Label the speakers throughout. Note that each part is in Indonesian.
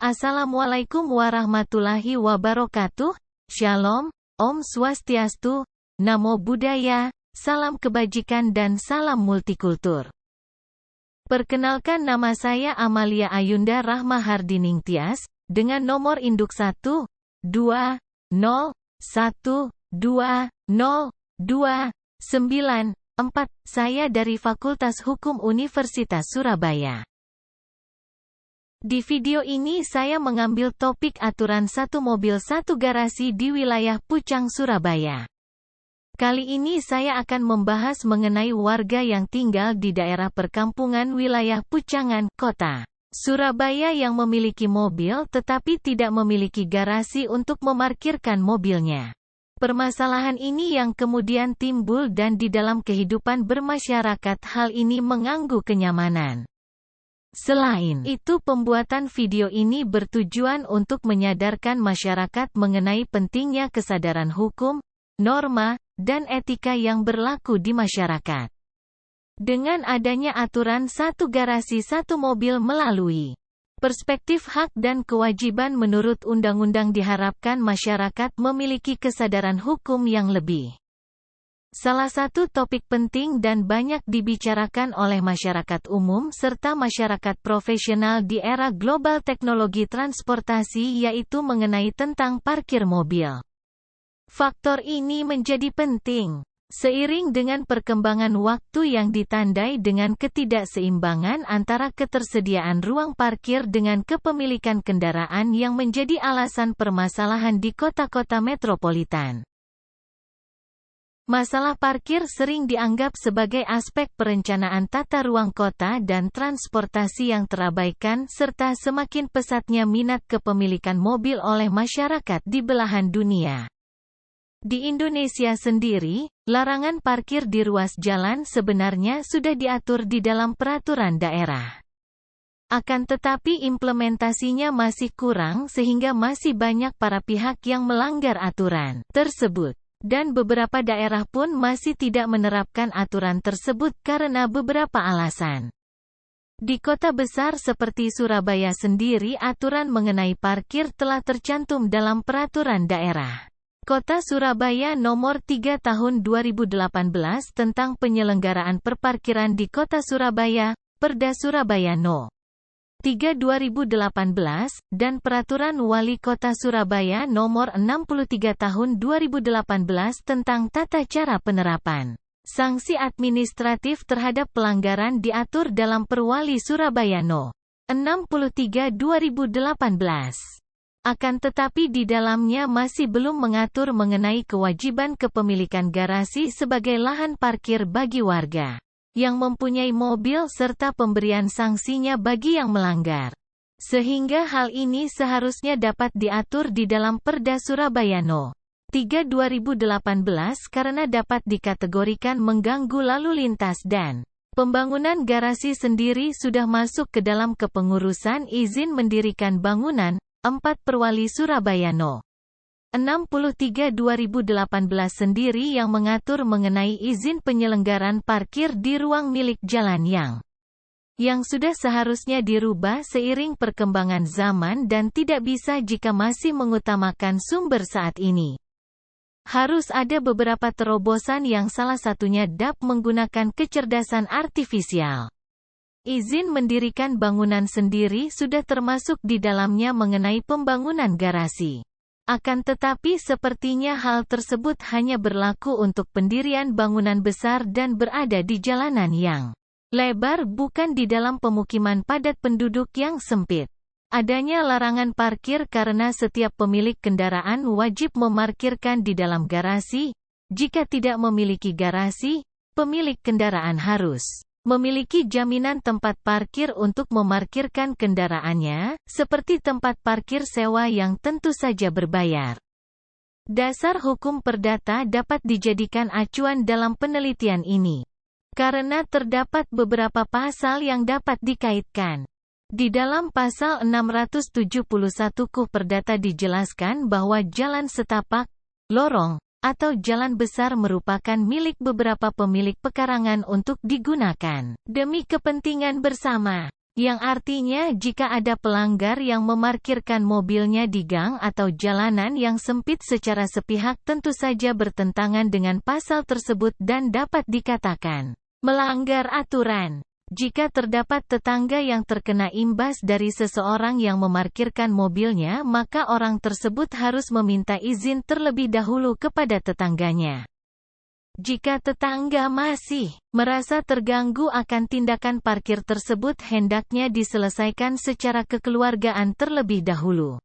Speaker 1: Assalamualaikum warahmatullahi wabarakatuh. Shalom, Om Swastiastu, Namo Buddhaya, salam kebajikan dan salam multikultur. Perkenalkan, nama saya Amalia Ayunda Rahma Hardining Tias, dengan nomor induk 120120294. Saya dari Fakultas Hukum Universitas Surabaya. Di video ini saya mengambil topik aturan satu mobil satu garasi di wilayah Pucang, Surabaya. Kali ini saya akan membahas mengenai warga yang tinggal di daerah perkampungan wilayah Pucangan, Kota Surabaya yang memiliki mobil tetapi tidak memiliki garasi untuk memarkirkan mobilnya. Permasalahan ini yang kemudian timbul dan di dalam kehidupan bermasyarakat hal ini mengganggu kenyamanan. Selain itu, pembuatan video ini bertujuan untuk menyadarkan masyarakat mengenai pentingnya kesadaran hukum, norma, dan etika yang berlaku di masyarakat. Dengan adanya aturan satu garasi satu mobil melalui perspektif hak dan kewajiban menurut undang-undang, diharapkan masyarakat memiliki kesadaran hukum yang lebih. Salah satu topik penting dan banyak dibicarakan oleh masyarakat umum serta masyarakat profesional di era global teknologi transportasi yaitu mengenai tentang parkir mobil. Faktor ini menjadi penting seiring dengan perkembangan waktu yang ditandai dengan ketidakseimbangan antara ketersediaan ruang parkir dengan kepemilikan kendaraan yang menjadi alasan permasalahan di kota-kota metropolitan. Masalah parkir sering dianggap sebagai aspek perencanaan tata ruang kota dan transportasi yang terabaikan serta semakin pesatnya minat kepemilikan mobil oleh masyarakat di belahan dunia. Di Indonesia sendiri, larangan parkir di ruas jalan sebenarnya sudah diatur di dalam peraturan daerah. Akan tetapi implementasinya masih kurang sehingga masih banyak para pihak yang melanggar aturan tersebut. Dan beberapa daerah pun masih tidak menerapkan aturan tersebut karena beberapa alasan. Di kota besar seperti Surabaya sendiri aturan mengenai parkir telah tercantum dalam peraturan daerah Kota Surabaya Nomor 3 Tahun 2018 tentang penyelenggaraan perparkiran di Kota Surabaya, Perda Surabaya No. 3 2018, dan Peraturan Wali Kota Surabaya Nomor 63 Tahun 2018 tentang tata cara penerapan sanksi administratif terhadap pelanggaran diatur dalam Perwali Surabaya No. 63 2018. Akan tetapi di dalamnya masih belum mengatur mengenai kewajiban kepemilikan garasi sebagai lahan parkir bagi warga yang mempunyai mobil serta pemberian sanksinya bagi yang melanggar. Sehingga hal ini seharusnya dapat diatur di dalam Perda Surabaya No. 3 2018 karena dapat dikategorikan mengganggu lalu lintas dan pembangunan garasi sendiri sudah masuk ke dalam kepengurusan izin mendirikan bangunan 4 Perwali Surabaya No. 63 2018 sendiri yang mengatur mengenai izin penyelenggaraan parkir di ruang milik jalan yang sudah seharusnya dirubah seiring perkembangan zaman dan tidak bisa jika masih mengutamakan sumber saat ini. Harus ada beberapa terobosan yang salah satunya menggunakan kecerdasan artifisial. Izin mendirikan bangunan sendiri sudah termasuk di dalamnya mengenai pembangunan garasi. Akan tetapi sepertinya hal tersebut hanya berlaku untuk pendirian bangunan besar dan berada di jalanan yang lebar, bukan di dalam pemukiman padat penduduk yang sempit. Adanya larangan parkir karena setiap pemilik kendaraan wajib memarkirkan di dalam garasi. Jika tidak memiliki garasi, pemilik kendaraan harus memiliki jaminan tempat parkir untuk memarkirkan kendaraannya, seperti tempat parkir sewa yang tentu saja berbayar. Dasar hukum perdata dapat dijadikan acuan dalam penelitian ini, karena terdapat beberapa pasal yang dapat dikaitkan. Di dalam pasal 671 KUH Perdata dijelaskan bahwa jalan setapak, lorong, atau jalan besar merupakan milik beberapa pemilik pekarangan untuk digunakan demi kepentingan bersama. Yang artinya jika ada pelanggar yang memarkirkan mobilnya di gang atau jalanan yang sempit secara sepihak tentu saja bertentangan dengan pasal tersebut dan dapat dikatakan melanggar aturan. Jika terdapat tetangga yang terkena imbas dari seseorang yang memarkirkan mobilnya, maka orang tersebut harus meminta izin terlebih dahulu kepada tetangganya. Jika tetangga masih merasa terganggu akan tindakan parkir tersebut, hendaknya diselesaikan secara kekeluargaan terlebih dahulu.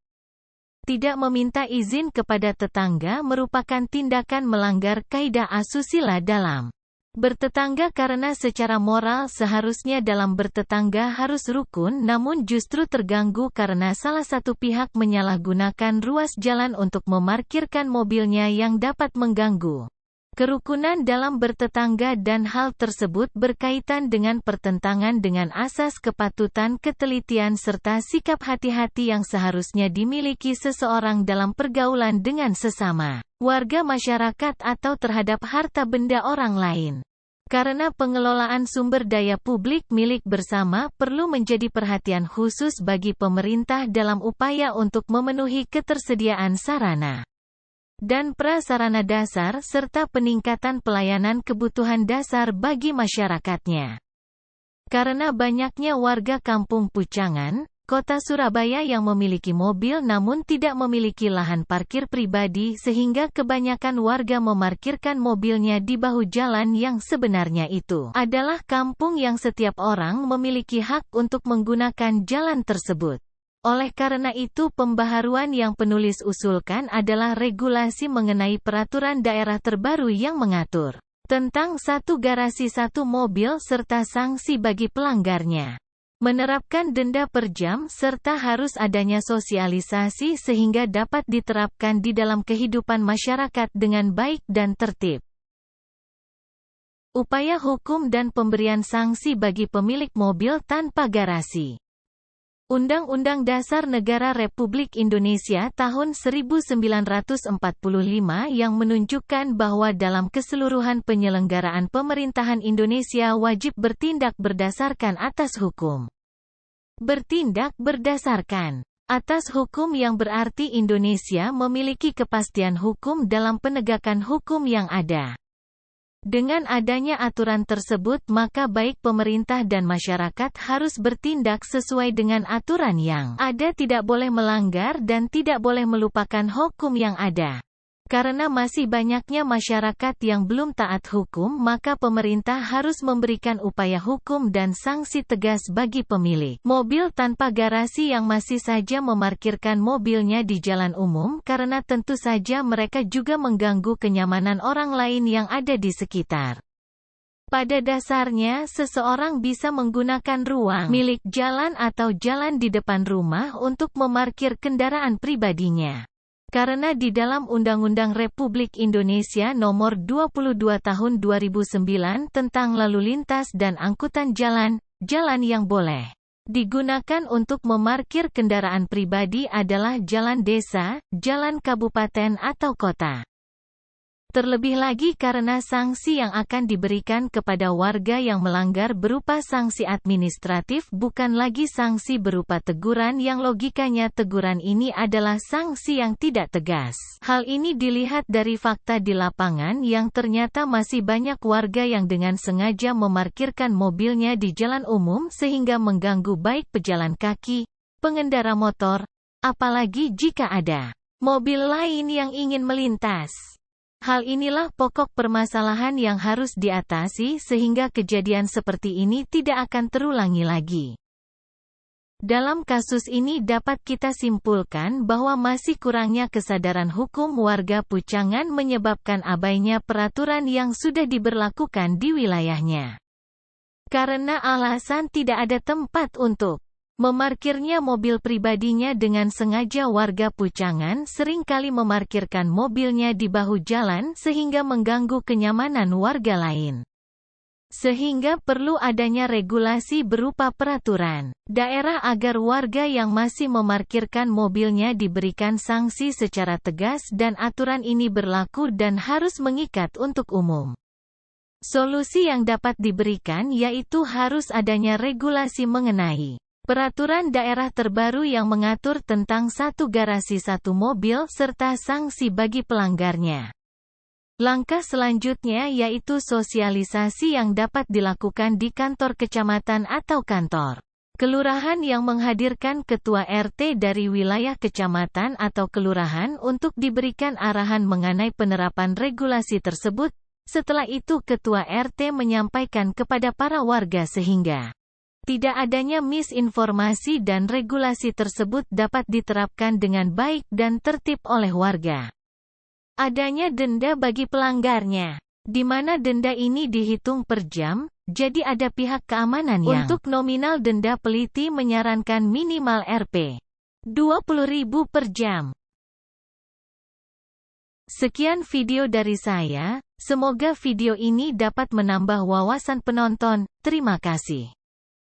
Speaker 1: Tidak meminta izin kepada tetangga merupakan tindakan melanggar kaidah asusila dalam bertetangga karena secara moral seharusnya dalam bertetangga harus rukun, namun justru terganggu karena salah satu pihak menyalahgunakan ruas jalan untuk memarkirkan mobilnya yang dapat mengganggu kerukunan dalam bertetangga dan hal tersebut berkaitan dengan pertentangan dengan asas kepatutan, ketelitian serta sikap hati-hati yang seharusnya dimiliki seseorang dalam pergaulan dengan sesama warga masyarakat atau terhadap harta benda orang lain. Karena pengelolaan sumber daya publik milik bersama perlu menjadi perhatian khusus bagi pemerintah dalam upaya untuk memenuhi ketersediaan sarana dan prasarana dasar serta peningkatan pelayanan kebutuhan dasar bagi masyarakatnya. Karena banyaknya warga Kampung Pucangan, Kota Surabaya yang memiliki mobil namun tidak memiliki lahan parkir pribadi sehingga kebanyakan warga memarkirkan mobilnya di bahu jalan yang sebenarnya itu adalah kampung yang setiap orang memiliki hak untuk menggunakan jalan tersebut. Oleh karena itu pembaharuan yang penulis usulkan adalah regulasi mengenai peraturan daerah terbaru yang mengatur tentang satu garasi satu mobil serta sanksi bagi pelanggarnya. Menerapkan denda per jam serta harus adanya sosialisasi sehingga dapat diterapkan di dalam kehidupan masyarakat dengan baik dan tertib. Upaya hukum dan pemberian sanksi bagi pemilik mobil tanpa garasi. Undang-Undang Dasar Negara Republik Indonesia tahun 1945 yang menunjukkan bahwa dalam keseluruhan penyelenggaraan pemerintahan Indonesia wajib bertindak berdasarkan atas hukum. Bertindak berdasarkan atas hukum yang berarti Indonesia memiliki kepastian hukum dalam penegakan hukum yang ada. Dengan adanya aturan tersebut maka baik pemerintah dan masyarakat harus bertindak sesuai dengan aturan yang ada, tidak boleh melanggar dan tidak boleh melupakan hukum yang ada. Karena masih banyaknya masyarakat yang belum taat hukum maka pemerintah harus memberikan upaya hukum dan sanksi tegas bagi pemilik mobil tanpa garasi yang masih saja memarkirkan mobilnya di jalan umum karena tentu saja mereka juga mengganggu kenyamanan orang lain yang ada di sekitar. Pada dasarnya seseorang bisa menggunakan ruang milik jalan atau jalan di depan rumah untuk memarkir kendaraan pribadinya. Karena di dalam Undang-Undang Republik Indonesia Nomor 22 Tahun 2009 tentang Lalu Lintas dan Angkutan Jalan, jalan yang boleh digunakan untuk memarkir kendaraan pribadi adalah jalan desa, jalan kabupaten atau kota. Terlebih lagi karena sanksi yang akan diberikan kepada warga yang melanggar berupa sanksi administratif bukan lagi sanksi berupa teguran yang logikanya teguran ini adalah sanksi yang tidak tegas. Hal ini dilihat dari fakta di lapangan yang ternyata masih banyak warga yang dengan sengaja memarkirkan mobilnya di jalan umum sehingga mengganggu baik pejalan kaki, pengendara motor, apalagi jika ada mobil lain yang ingin melintas. Hal inilah pokok permasalahan yang harus diatasi sehingga kejadian seperti ini tidak akan terulangi lagi. Dalam kasus ini dapat kita simpulkan bahwa masih kurangnya kesadaran hukum warga Pucangan menyebabkan abainya peraturan yang sudah diberlakukan di wilayahnya. Karena alasan tidak ada tempat untuk memarkirnya mobil pribadinya dengan sengaja warga Pucangan seringkali memarkirkan mobilnya di bahu jalan sehingga mengganggu kenyamanan warga lain. Sehingga perlu adanya regulasi berupa peraturan daerah agar warga yang masih memarkirkan mobilnya diberikan sanksi secara tegas dan aturan ini berlaku dan harus mengikat untuk umum. Solusi yang dapat diberikan yaitu harus adanya regulasi mengenai peraturan daerah terbaru yang mengatur tentang satu garasi satu mobil serta sanksi bagi pelanggarnya. Langkah selanjutnya yaitu sosialisasi yang dapat dilakukan di kantor kecamatan atau kantor kelurahan yang menghadirkan ketua RT dari wilayah kecamatan atau kelurahan untuk diberikan arahan mengenai penerapan regulasi tersebut. Setelah itu ketua RT menyampaikan kepada para warga sehingga tidak adanya misinformasi dan regulasi tersebut dapat diterapkan dengan baik dan tertib oleh warga. Adanya denda bagi pelanggarnya, di mana denda ini dihitung per jam, jadi ada pihak keamanan yang untuk nominal denda peliti menyarankan minimal Rp. 20.000 per jam. Sekian video dari saya, semoga video ini dapat menambah wawasan penonton. Terima kasih.